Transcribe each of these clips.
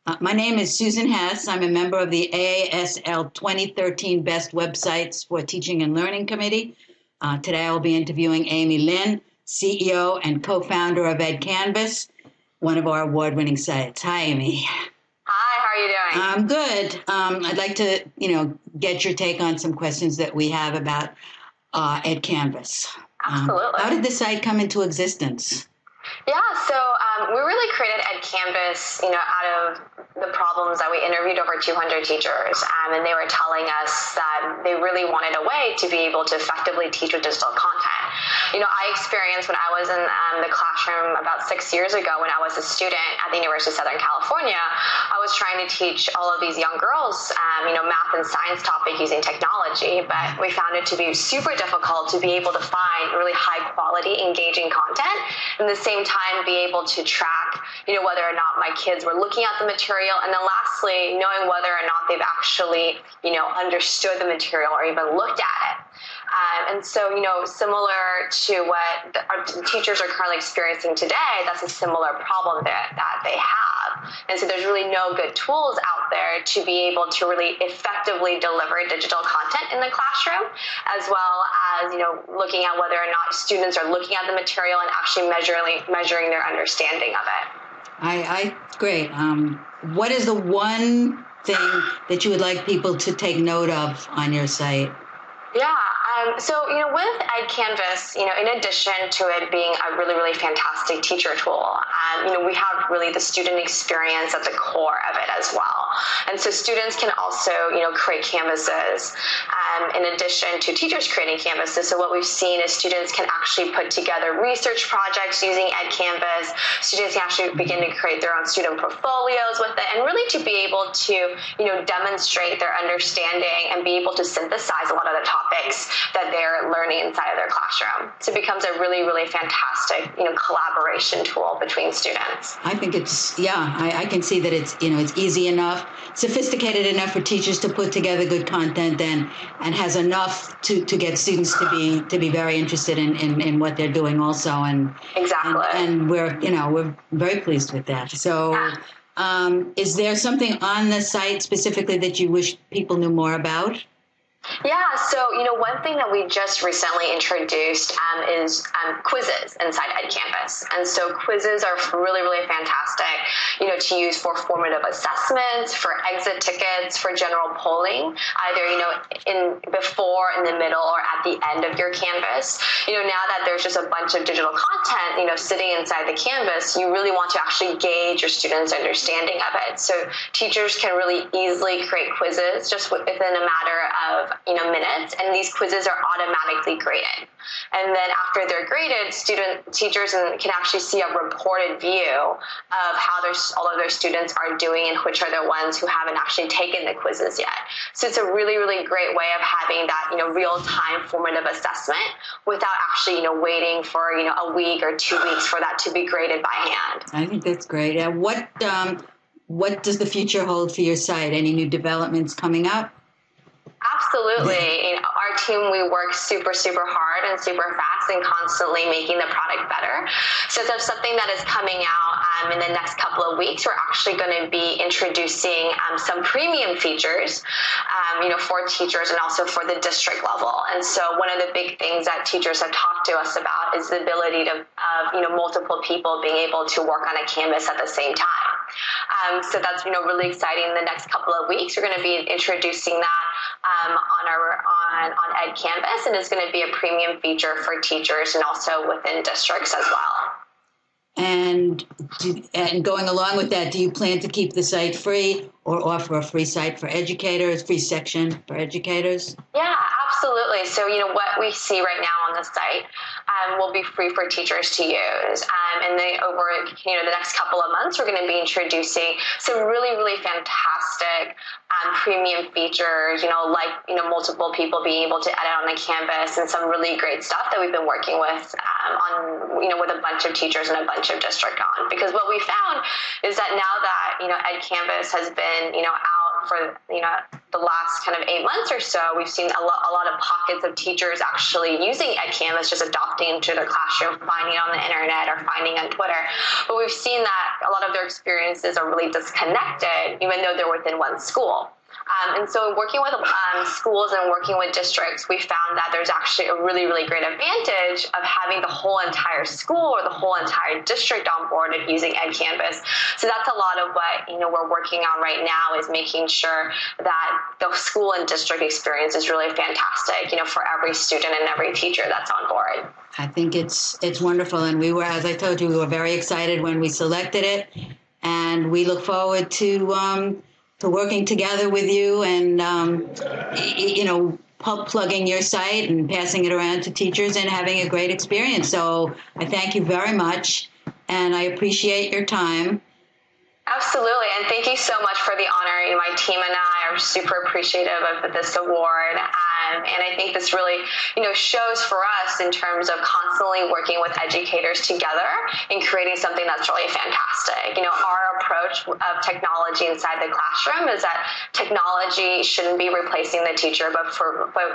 My name is Susan Hess. I'm a member of the AASL 2013 Best Websites for Teaching and Learning Committee. Today I will be interviewing Amy Lin, CEO and co-founder of Edcanvas, one of our award-winning sites. Hi, Amy. Hi, how are you doing? I'm good. I'd like to, get your take on some questions that we have about Edcanvas. Absolutely. How did the site come into existence? Yeah, so we really created Edcanvas, out of the problems that we interviewed over 200 teachers, and they were telling us that they really wanted a way to be able to effectively teach with digital content. I experienced when I was in the classroom about 6 years ago when I was a student at the University of Southern California. I was trying to teach all of these young girls, math and science topic using technology, but we found it to be super difficult to be able to find really high quality, engaging content, and at the same time be able to track, whether or not my kids were looking at the material, and then lastly, knowing whether or not they've actually, understood the material or even looked at it. And so, similar to what our teachers are currently experiencing today, that's a similar problem that they have. And so there's really no good tools out there to be able to really effectively deliver digital content in the classroom, as well as, looking at whether or not students are looking at the material and actually measuring their understanding of it. Great. What is the one thing that you would like people to take note of on your site? Yeah. So, with Edcanvas, in addition to it being a really, really fantastic teacher tool, we have really the student experience at the core of it as well. And so students can also, create canvases in addition to teachers creating canvases. So what we've seen is students can actually put together research projects using Edcanvas. Students can actually begin to create their own student portfolios with it, and really to be able to, demonstrate their understanding and be able to synthesize a lot of the topics that they're learning inside of their classroom. So it becomes a really, really fantastic, collaboration tool between students. I think I can see that it's easy enough, sophisticated enough for teachers to put together good content and has enough to get students to be very interested in what they're doing also. And exactly. And we're very pleased with that. So is there something on the site specifically that you wish people knew more about? Yeah, so, one thing that we just recently introduced is quizzes inside Edcanvas. And so quizzes are really, really fantastic, to use for formative assessments, for exit tickets, for general polling, either, in before, in the middle, or at the end of your canvas. Now that there's just a bunch of digital content, sitting inside the canvas, you really want to actually gauge your students' understanding of it. So teachers can really easily create quizzes just within a matter of minutes, and these quizzes are automatically graded. And then after they're graded, teachers can actually see a reported view of how all of their students are doing and which are the ones who haven't actually taken the quizzes yet. So it's a really, really great way of having that, real-time formative assessment without actually, waiting for, a week or 2 weeks for that to be graded by hand. I think that's great. What does the future hold for your site? Any new developments coming up? Absolutely. Our team, we work super, super hard and super fast and constantly making the product better. So there's something that is coming out in the next couple of weeks. We're actually going to be introducing some premium features, for teachers and also for the district level. And so one of the big things that teachers have talked to us about is the ability of multiple people being able to work on a canvas at the same time. So that's, really exciting. In the next couple of weeks, we're going to be introducing that on Edcanvas, and it's going to be a premium feature for teachers and also within districts as well. And going along with that, do you plan to keep the site free or offer a free site for educators, free section for educators? Yeah, absolutely. So, what we see right now on the site will be free for teachers to use. And then over, the next couple of months, we're going to be introducing some really, really fantastic premium features, multiple people being able to edit on the canvas and some really great stuff that we've been working with with a bunch of teachers and a bunch of district on. Because what we found is that now that, Edcanvas has been, out for, the last kind of 8 months or so, we've seen a lot of pockets of teachers actually using Edcanvas, just adopting into their classroom, finding it on the internet or finding it on Twitter. But we've seen that a lot of their experiences are really disconnected, even though they're within one school. And so working with schools and working with districts, we found that there's actually a really, really great advantage of having the whole entire school or the whole entire district on board of using Edcanvas. So that's a lot of what, we're working on right now, is making sure that the school and district experience is really fantastic, for every student and every teacher that's on board. I think it's wonderful. And we were, as I told you, we were very excited when we selected it. And we look forward to working together with you and, plugging your site and passing it around to teachers and having a great experience. So I thank you very much, and I appreciate your time. Absolutely, and thank you so much for the honor. My team and I are super appreciative of this award, and I think this really, shows for us in terms of constantly working with educators together and creating something that's really fantastic. Our approach of technology inside the classroom is that technology shouldn't be replacing the teacher, but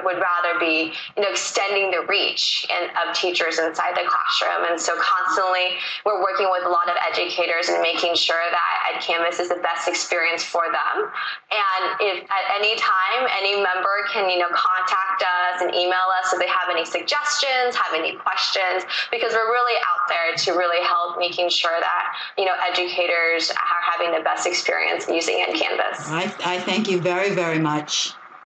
would rather be, extending the reach of teachers inside the classroom. And so constantly we're working with a lot of educators and making sure that Edcanvas is the best experience for them. And if at any time any member can, contact us and email us if they have any suggestions, have any questions, because we're really out there to really help making sure that, educators are having the best experience using Edcanvas. I thank you very, very much.